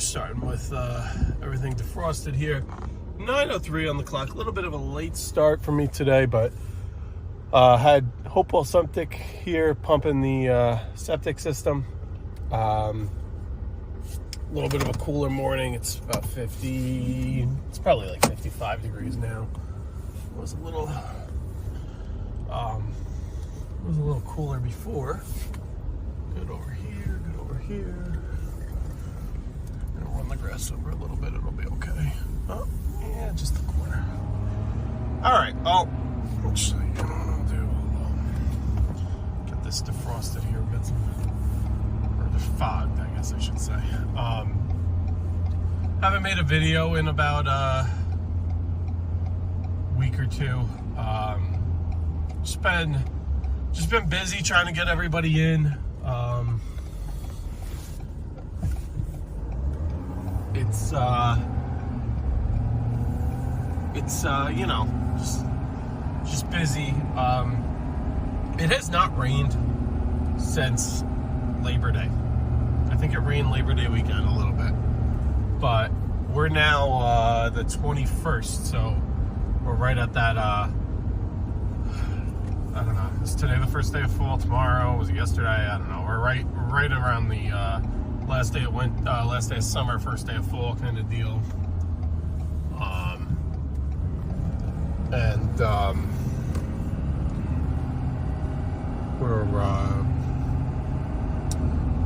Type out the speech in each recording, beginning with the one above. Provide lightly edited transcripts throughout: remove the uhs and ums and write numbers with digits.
starting with everything defrosted here. 9:03 on the clock. A little bit of a late start for me today, but had Hopewell Septic here pumping the septic system. A little bit of a cooler morning. It's about 50. It's probably like 55 degrees now. It was a little cooler before. Good over here. Good over here. Gonna run the grass over a little bit. It'll be okay. Oh, yeah, just the corner. All right. I'll show you what I'll do. Get this defrosted here. Get some, or defogged, I guess I should say. Haven't made a video in about a week or two. Just been busy trying to get everybody in. It's you know, just busy. It has not rained since Labor Day. I think it rained Labor Day weekend a little bit, but we're now the 21st, so we're right at that. I don't know. Is today the first day of fall? Tomorrow? Was it yesterday? I don't know. We're right around the last day of summer, first day of fall kind of deal.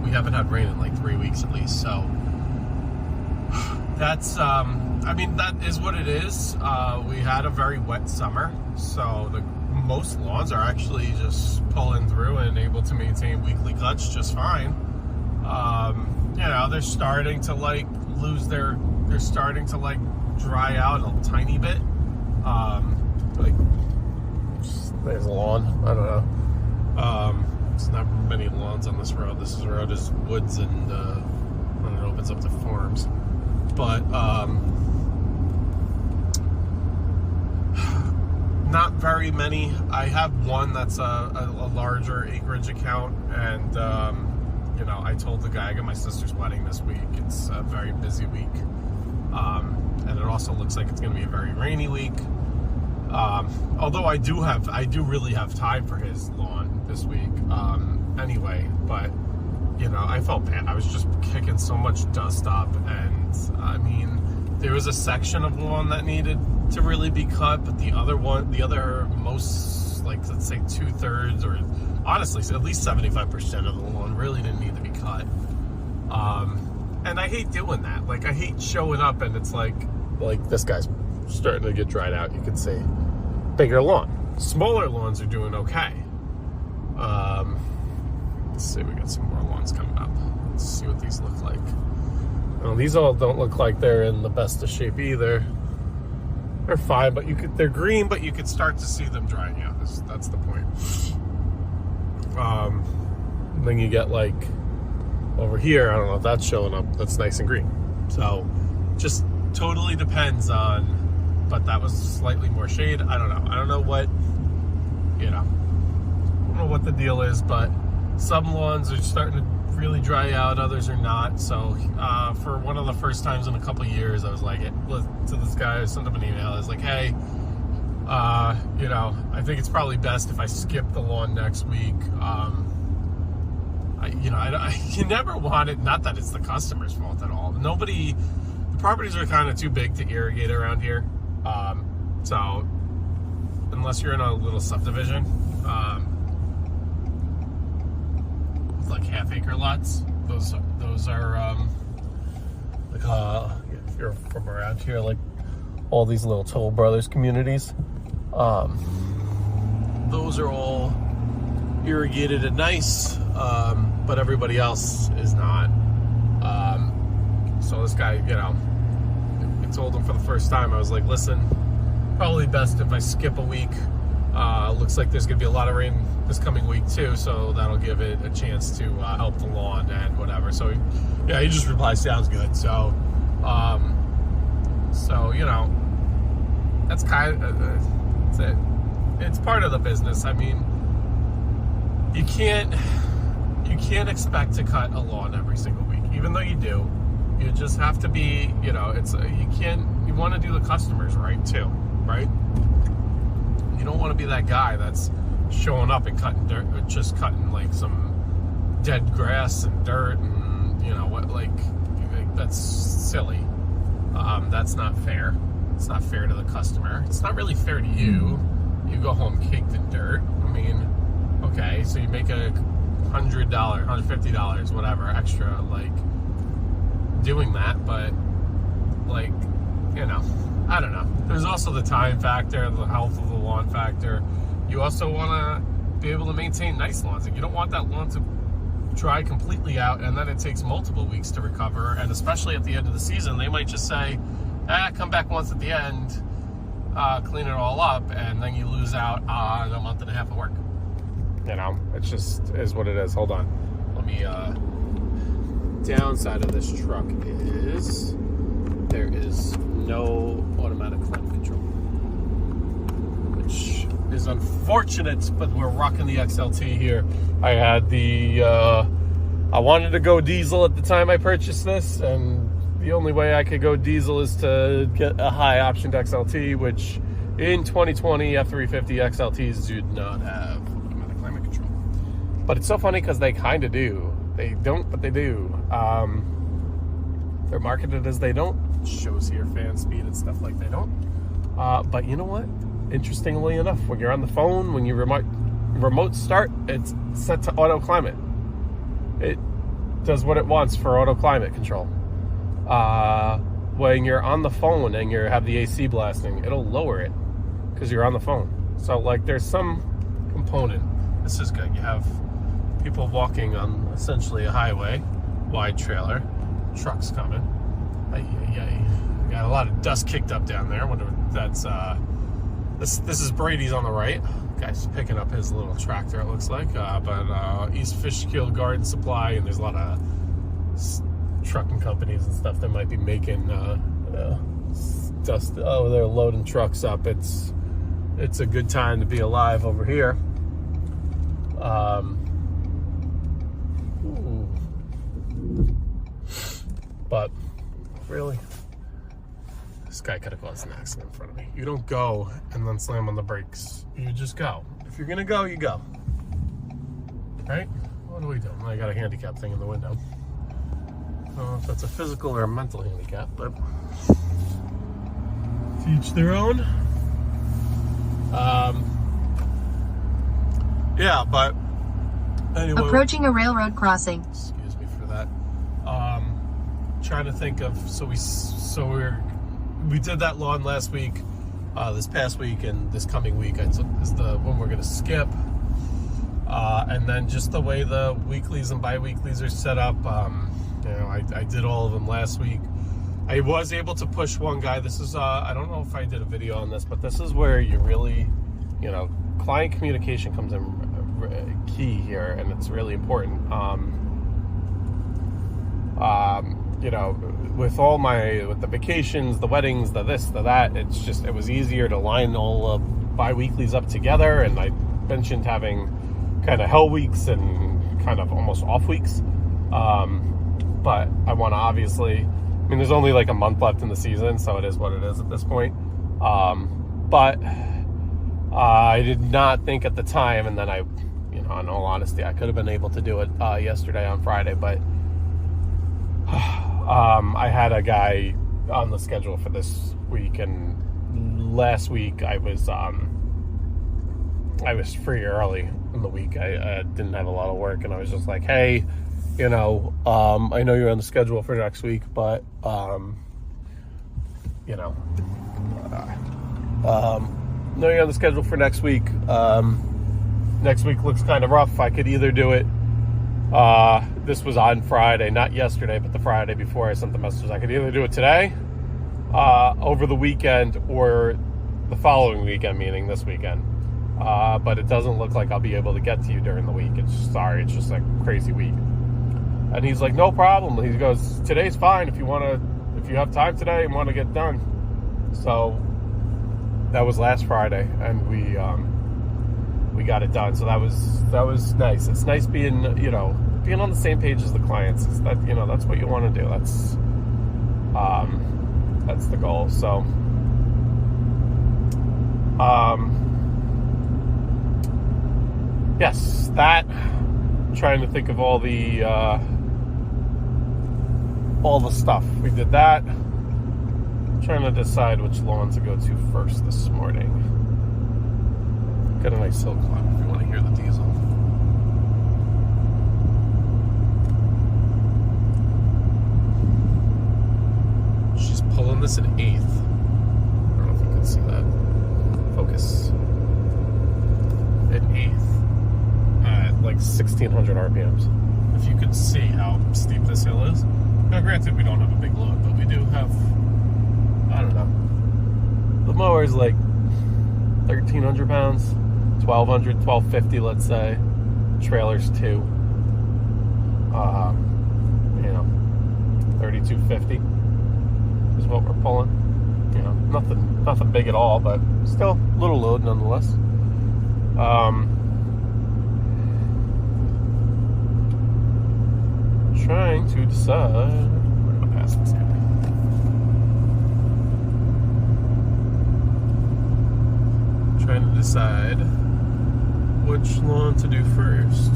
We haven't had rain in like 3 weeks at least, so that's I mean, that is what it is. We had a very wet summer, so most lawns are actually just pulling through and able to maintain weekly cuts just fine. You know, they're starting to like they're starting to like dry out a tiny bit. Like, there's a lawn. I don't know. There's not many lawns on this road. This road is woods and it opens up to farms. But not very many. I have one that's a larger acreage account, and you know, I told the guy I got my sister's wedding this week. It's a very busy week, and it also looks like it's going to be a very rainy week. Although I do really have time for his lawn this week. Anyway, but you know, I felt bad. I was just kicking so much dust up, and I mean, there was a section of lawn that needed to really be cut, but the other most, like, let's say 2/3, or honestly at least 75% of the lawn really didn't need to be cut. And I hate doing that. Like, I hate showing up and it's like this guy's starting to get dried out. You can see bigger lawn. Smaller lawns are doing okay. Let's see, we got some more lawns coming up. Let's see what these look like. Well, these all don't look like they're in the best of shape either. They're fine, but they're green, but you could start to see them drying out. That's the point. Then you get like over here, I don't know if that's showing up, that's nice and green. So just totally depends on, but that was slightly more shade. I don't know what, you know, I don't know what the deal is, but some lawns are starting to really dry out, others are not. So for one of the first times in a couple of years, I was like, to this guy, I sent him an email. I was like, hey, you know, I think it's probably best if I skip the lawn next week. You never want it, not that it's the customer's fault at all. The properties are kind of too big to irrigate around here. So unless you're in a little subdivision, like half-acre lots, those are like if you're from around here, like all these little Toll Brothers communities, those are all irrigated and nice, but everybody else is not. So this guy, you know, I told him for the first time, I was like, listen, probably best if I skip a week. Looks like there's gonna be a lot of rain this coming week too, so that'll give it a chance to help the lawn and whatever. So yeah, he just replied, sounds good. So you know, that's kind of that's it. It's part of the business. I mean, you can't expect to cut a lawn every single week, even though you do. You just have to be, you know, you want to do the customers right too, right? You don't want to be that guy that's showing up and cutting dirt, just cutting like some dead grass and dirt and, you know, what, like, that's silly. That's not fair. It's not fair to the customer. It's not really fair to you. You go home caked in dirt. I mean, okay, so you make $100, $150, whatever, extra, like, doing that, but, like, you know, I don't know. There's also the time factor, the health of the lawn factor. You also want to be able to maintain nice lawns, and you don't want that lawn to dry completely out, and then it takes multiple weeks to recover, and especially at the end of the season, they might just say, come back once at the end, clean it all up, and then you lose out on a month and a half of work. You know, it just is what it is. Hold on. Let me, downside of this truck is there is no automatic climate control, which is unfortunate, but we're rocking the XLT here. I had I wanted to go diesel at the time I purchased this, and the only way I could go diesel is to get a high optioned XLT, which in 2020 F350 XLTs do not have automatic climate control. But it's so funny because they kind of do. They don't, but they do. They're marketed as they don't. It shows here fan speed and stuff like they don't. But you know what? Interestingly enough, when you're on the phone, when you remote start, it's set to auto climate. It does what it wants for auto climate control. When you're on the phone and you have the AC blasting, it'll lower it because you're on the phone. So, like, there's some component. This is good. You have people walking on essentially a highway, wide trailer, trucks coming. Got a lot of dust kicked up down there. I wonder if that's this is Brady's on the right. Guy's picking up his little tractor, it looks like. But East Fishkill Garden Supply, and there's a lot of trucking companies and stuff that might be making dust. Oh, they're loading trucks up. It's a good time to be alive over here. But really, this guy could have caused an accident in front of me. You don't go and then slam on the brakes. You just go. If you're gonna go, you go. Right? What are we doing? I got a handicap thing in the window. I don't know if that's a physical or a mental handicap, but to each their own. Yeah, but anyway. Approaching a railroad crossing. Excuse me for that. Trying to think of, we did that lawn last week, this past week, and this coming week is the one we're going to skip. And then just the way the weeklies and bi-weeklies are set up, you know, I did all of them last week. I was able to push one guy. This is, I don't know if I did a video on this, but this is where you really, you know, client communication comes in key here, and it's really important. You know, with the vacations, the weddings, the this, the that, it was easier to line all of bi-weeklies up together, and I mentioned having kind of hell weeks and kind of almost off weeks. But I want to obviously, there's only like a month left in the season, so it is what it is at this point. But I did not think at the time, and then in all honesty, I could have been able to do it yesterday on Friday, but I had a guy on the schedule for this week, and last week I was free early in the week. I didn't have a lot of work, and I was just like, hey, I know you're on the schedule for next week, but no, you're on the schedule for next week. Next week looks kind of rough. I could either do it, this was on Friday, not yesterday, but the Friday before I sent the messages. I could either do it today, over the weekend, or the following weekend, meaning this weekend. But it doesn't look like I'll be able to get to you during the week. It's just a crazy week. And he's like, no problem. He goes, today's fine if you have time today and want to get done. So that was last Friday, and we got it done. So that was nice. It's nice being on the same page as the clients. That's what you want to do. That's the goal. So, yes, that. Trying to think of all the stuff. We did that. Trying to decide which lawn to go to first this morning. Got a nice hill climb if you want to hear the diesel. She's pulling this in 8th. I don't know if you can see that. Focus. At 8th. At like 1600 RPMs. If you could see how steep this hill is. Now granted we don't have a big load, but we do have, I don't know. The mower is like 1,300 pounds, 1,200, 1,250, let's say. Trailer's 2. You know, 3,250 is what we're pulling. You know, nothing big at all, but still a little load nonetheless. Trying to decide. We're gonna pass this guy. Trying to decide which lawn to do first.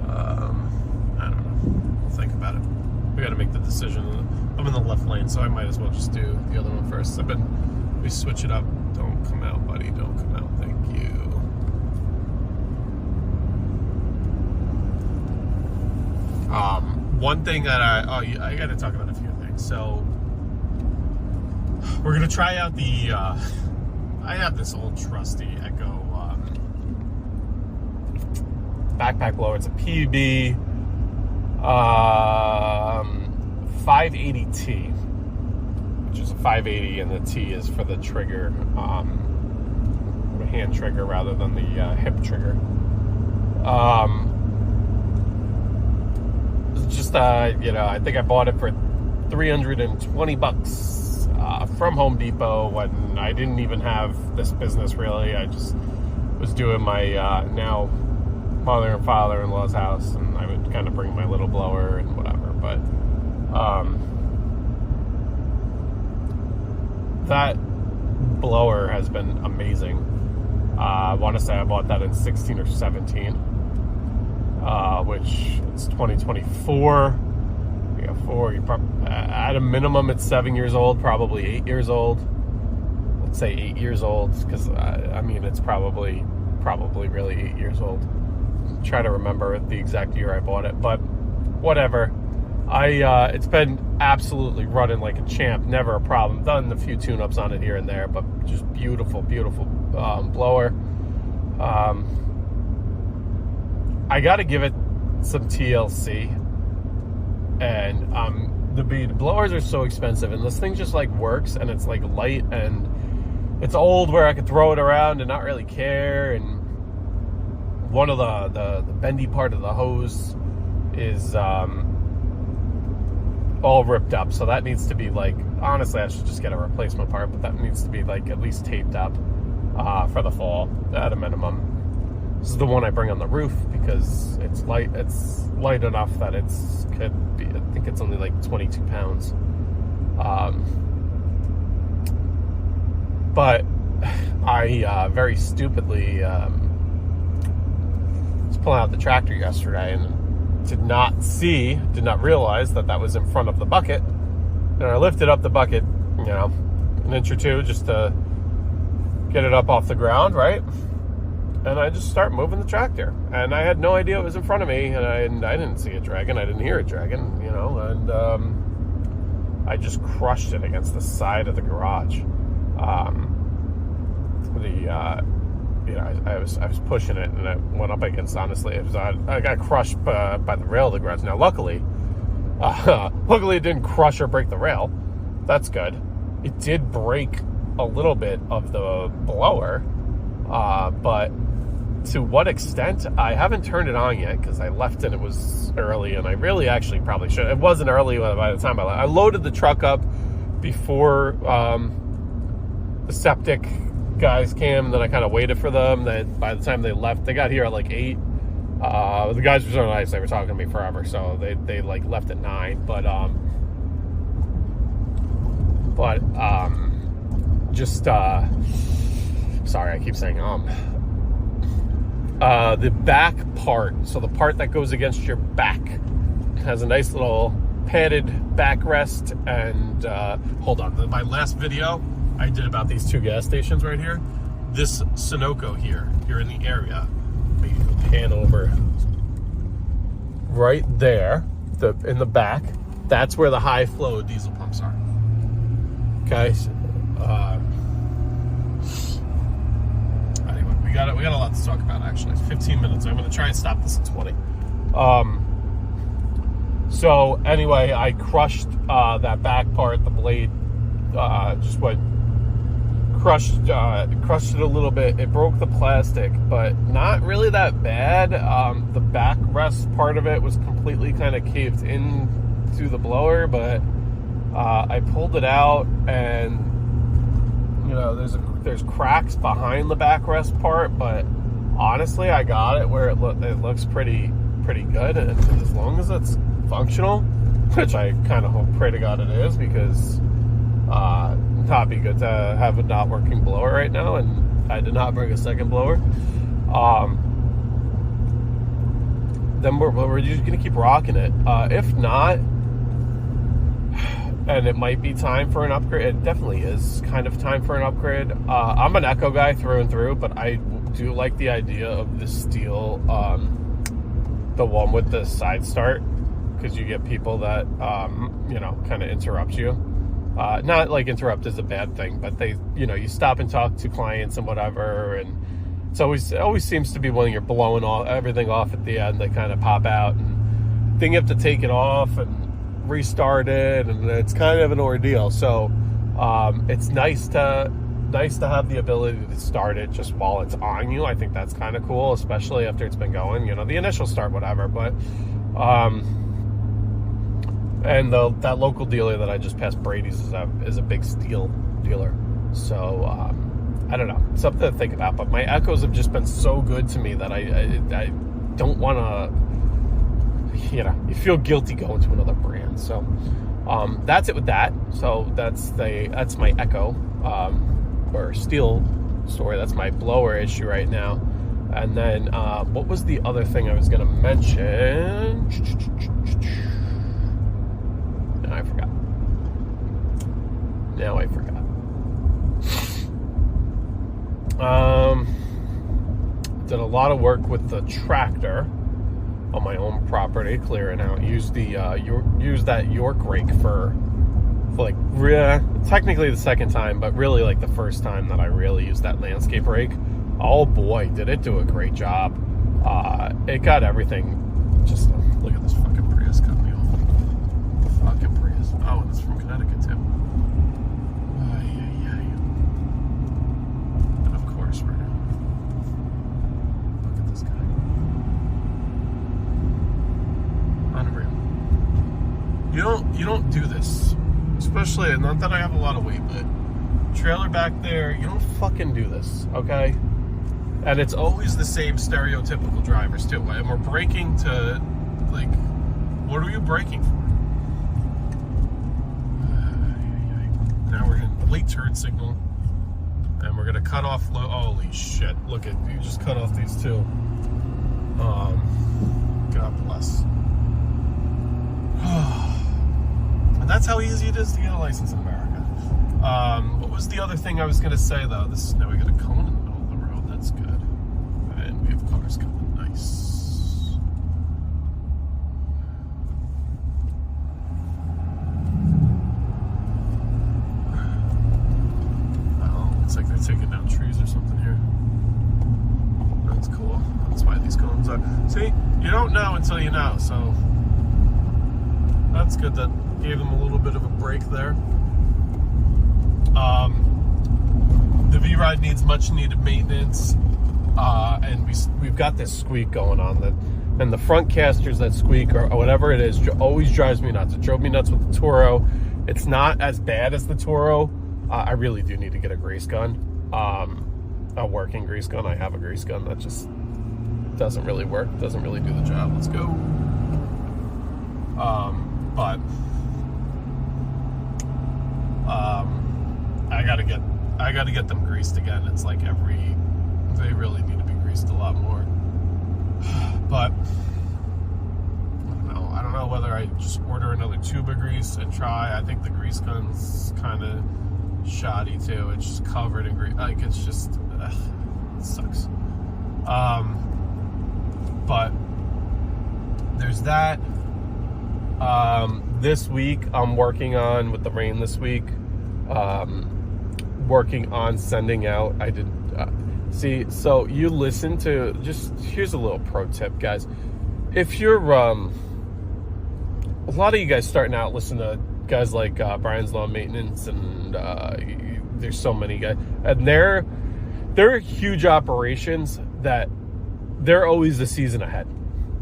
I don't know. We'll think about it. We got to make the decision. I'm in the left lane, so I might as well just do the other one first. We switch it up. Don't come out, buddy. Don't come out. Thank you. One thing that I got to talk about a few things. So we're gonna try out the. I have this old trusty Echo backpack blower. It's a PUB 580T, which is a 580, and the T is for the trigger, the hand trigger rather than the hip trigger. Just you know, I think I bought it for $320 from Home Depot when I didn't even have this business really. I just was doing my now mother and father-in-law's house, and I would kind of bring my little blower and whatever. But that blower has been amazing. I want to say I bought that in 16 or 17. Which it's 2024. You got 4. At a minimum, it's 7 years old, probably 8 years old. Let's say 8 years old, because I mean it's probably really 8 years old. Try to remember the exact year I bought it, but whatever. It's been absolutely running like a champ, never a problem. Done a few tune-ups on it here and there, but just beautiful blower. I got to give it some TLC, and the blowers are so expensive, and this thing just like works, and it's like light, and it's old where I could throw it around and not really care. And one of the bendy part of the hose is all ripped up, so that needs to be like, honestly I should just get a replacement part, but that needs to be like at least taped up for the fall at a minimum. This is the one I bring on the roof because it's light enough that could be, I think it's only like 22 pounds. But I very stupidly was pulling out the tractor yesterday and did not realize that was in front of the bucket. And I lifted up the bucket, you know, an inch or two just to get it up off the ground, right? And I just start moving the tractor, and I had no idea it was in front of me, and I didn't see it dragging, I didn't hear it dragging, you know, and I just crushed it against the side of the garage. You know, I was pushing it, and it went up against, honestly, I got crushed by the rail of the garage. Now, luckily it didn't crush or break the rail. That's good. It did break a little bit of the blower, but to what extent, I haven't turned it on yet because I left and it was early, and I really actually probably should. It wasn't early by the time I loaded the truck up before the septic guys came, and then I kind of waited for them. By the time they left, they got here at like 8, The guys were so nice, they were talking to me forever, so they like left at 9, but just sorry, I keep saying the back part, so the part that goes against your back, has a nice little padded backrest. And hold on, my last video I did about these 2 gas stations right here, this Sunoco here in the area, let me pan over right there, in the back, that's where the high flow diesel pumps are. Okay, anyway, we got a lot to talk about. Actually, it's 15 minutes. I'm going to try and stop this at 20. So anyway, I crushed that back part, the blade, just went crushed it a little bit. It broke the plastic, but not really that bad. The backrest part of it was completely kind of caved in to the blower, but I pulled it out, and you know, there's cracks behind the backrest part, but honestly, I got it where it looks pretty good, and as long as it's functional, which I kind of pray to God it is, because not be good to have a not working blower right now, and I did not bring a second blower. Then we're just gonna keep rocking it. If not, and it might be time for an upgrade. It definitely is kind of time for an upgrade. I'm an Echo guy through and through, but I do like the idea of the steel, the one with the side start, because you get people that, you know, kind of interrupt you. Not like interrupt is a bad thing, but they, you know, you stop and talk to clients and whatever, and it always seems to be when you're blowing everything off at the end, they kind of pop out, and then you have to take it off and restart it, and it's kind of an ordeal. So it's nice to have the ability to start it just while it's on you. I think that's kind of cool, especially after it's been going, you know, the initial start, whatever. But and that local dealer that I just passed, Brady's, is a big steel dealer. So I don't know, something to think about. But my Echoes have just been so good to me that I don't want to, you know, you feel guilty going to another brand. So that's it with that. So that's my Echo or steel story. That's my blower issue right now. And then what was the other thing I was going to mention? Now I forgot. Did a lot of work with the tractor on my own property, clearing out. Used that York rake for like technically the second time, but really like the first time that I really used that landscape rake. Oh boy, did it do a great job. It got everything. Just look at this fucking Prius cut me off. Fucking Prius. Oh, and it's from Connecticut too. And of course, right now. Look at this guy. Unreal. You don't do this. Especially, not that I have a lot of weight, but trailer back there, you don't fucking do this, okay? And it's always the same stereotypical drivers too. And we're braking to, like, what are you braking for? Now we're in late turn signal, and we're gonna cut off. Holy shit! Look at you, just cut off these two. God bless. And that's how easy it is to get a license in America. What was the other thing I was gonna say though? Now we got a cone in the middle of the road. That's good. And we have cars coming. Nice. Looks like they're taking down trees or something here. That's cool. That's why these cones are. See, you don't know until you know, so that's good. That gave them a little bit of a break there. The V-Ride needs much needed maintenance, and we've got this squeak going on, and the front casters that squeak or whatever it is always drives me nuts. It drove me nuts with the Toro. It's not as bad as the Toro. I really do need to get a grease gun, a working grease gun. I have a grease gun that just doesn't really work, doesn't really do the job. Let's go. But I gotta get them greased again. It's like they really need to be greased a lot more. But I don't know whether I just order another tube of grease and try. I think the grease gun's kind of shoddy too. It's just covered in grease. Like, it's just, it sucks. But there's that. This week I'm working on, with the rain this week, working on sending out. I did so you listen to, just here's a little pro tip, guys. If you're a lot of you guys starting out listening to guys like Brian's Lawn Maintenance, and there's so many guys, and they're huge operations that they're always a season ahead,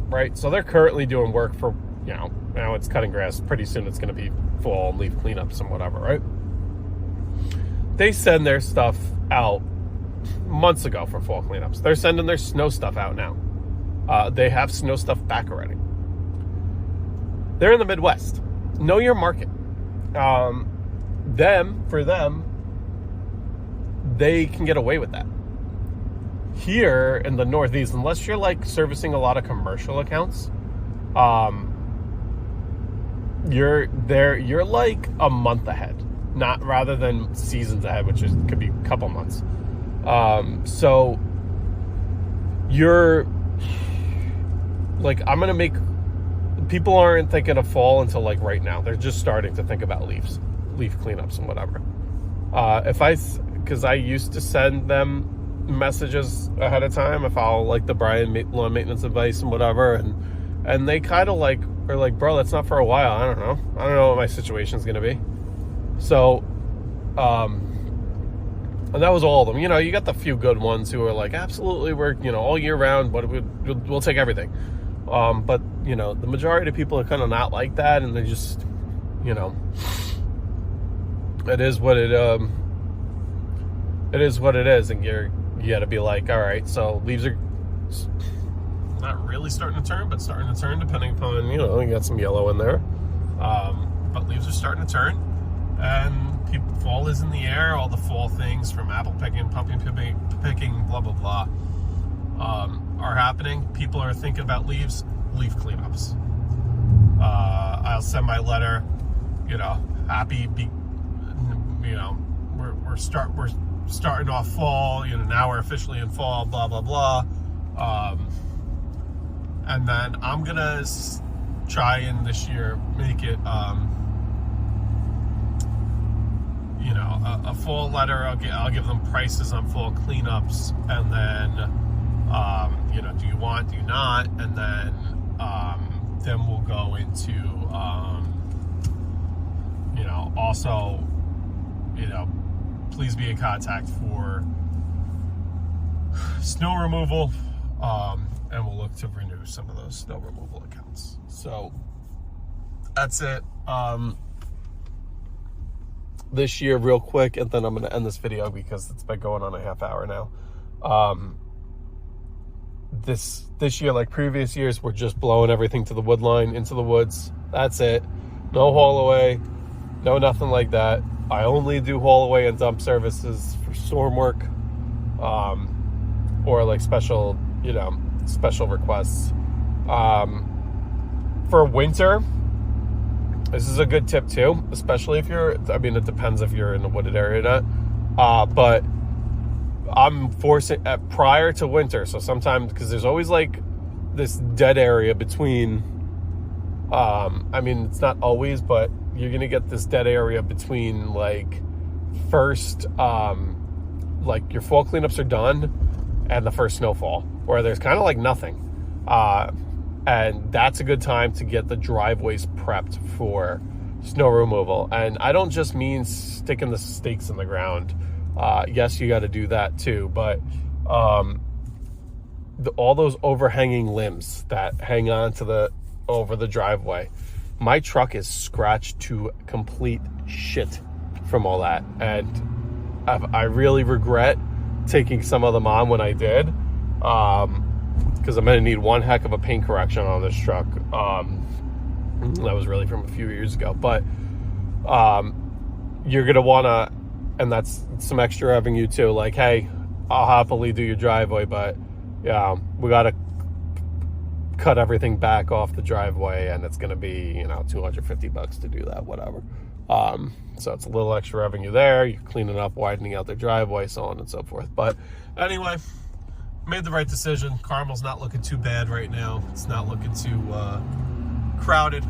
right? So they're currently doing work for, now it's cutting grass. Pretty soon it's going to be fall and leaf cleanups and whatever, right? They send their stuff out months ago for fall cleanups. They're sending their snow stuff out now. They have snow stuff back already. They're in the Midwest. Know your market. For them, they can get away with that. Here in the Northeast, unless you're like servicing a lot of commercial accounts, you're like a month ahead, not rather than seasons ahead, which could be a couple months. So you're like, I'm gonna make, people aren't thinking of fall until like right now. They're just starting to think about leaf cleanups and whatever. Because I used to send them messages ahead of time. I follow like the Brian Lawn Maintenance advice and whatever, and they kind of like are like, bro, that's not for a while. I don't know what my situation's gonna be. So, and that was all of them. You got the few good ones who are like, absolutely, we're all year round, but we'll take everything. But the majority of people are kind of not like that, and they just, it is what it is what it is, and you got to be like, all right, so leaves are not really starting to turn, but starting to turn, depending upon, you got some yellow in there, but leaves are starting to turn, and fall is in the air. All the fall things, from apple picking, pumpkin picking, blah blah blah, are happening. People are thinking about leaf cleanups. I'll send my letter, happy, we're starting off fall, now we're officially in fall, blah blah blah, and then I'm gonna try and this year make it a fall letter. I'll give them prices on fall cleanups, and then do you want, do you not, and then we'll go into also please be in contact for snow removal, and we'll look to renew some of those snow removal accounts. So that's it. This year, real quick, and then I'm going to end this video because it's been going on a half hour now. This year, like previous years, we're just blowing everything to the wood line, into the woods. That's it. No haul away, no nothing like that. I only do haul away and dump services for storm work, or like special requests. For winter, this is a good tip too, especially if it depends if you're in a wooded area or not. But I'm forcing prior to winter. So sometimes, because there's always like this dead area between, it's not always, but you're going to get this dead area between like first, like your fall cleanups are done and the first snowfall, where there's kind of like nothing. And that's a good time to get the driveways prepped for snow removal. And I don't just mean sticking the stakes in the ground. Yes, you got to do that too. But all those overhanging limbs that hang on to over the driveway, my truck is scratched to complete shit from all that. And I really regret taking some of them on when I did. because I'm going to need one heck of a paint correction on this truck. That was really from a few years ago, but you're going to want to, and that's some extra revenue too. Like, hey, I'll happily do your driveway, but yeah, we got to cut everything back off the driveway, and it's going to be, you know, $250 to do that, whatever. So it's a little extra revenue there. You're cleaning up, widening out their driveway, so on and so forth. But anyway, made the right decision. Carmel's not looking too bad right now. It's not looking too crowded.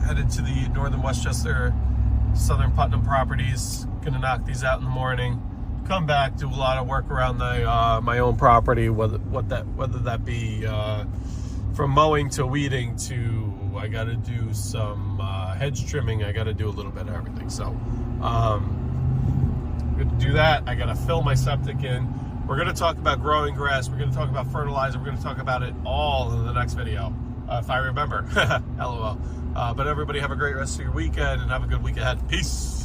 Headed to the Northern Westchester, Southern Putnam properties. Gonna knock these out in the morning. Come back, do a lot of work around the my own property, whether that be from mowing to weeding to, I got to do some hedge trimming. I got to do a little bit of everything. So I'm going to do that. I got to fill my septic in. We're going to talk about growing grass. We're going to talk about fertilizer. We're going to talk about it all in the next video, if I remember. LOL. But everybody have a great rest of your weekend and have a good week ahead. Peace.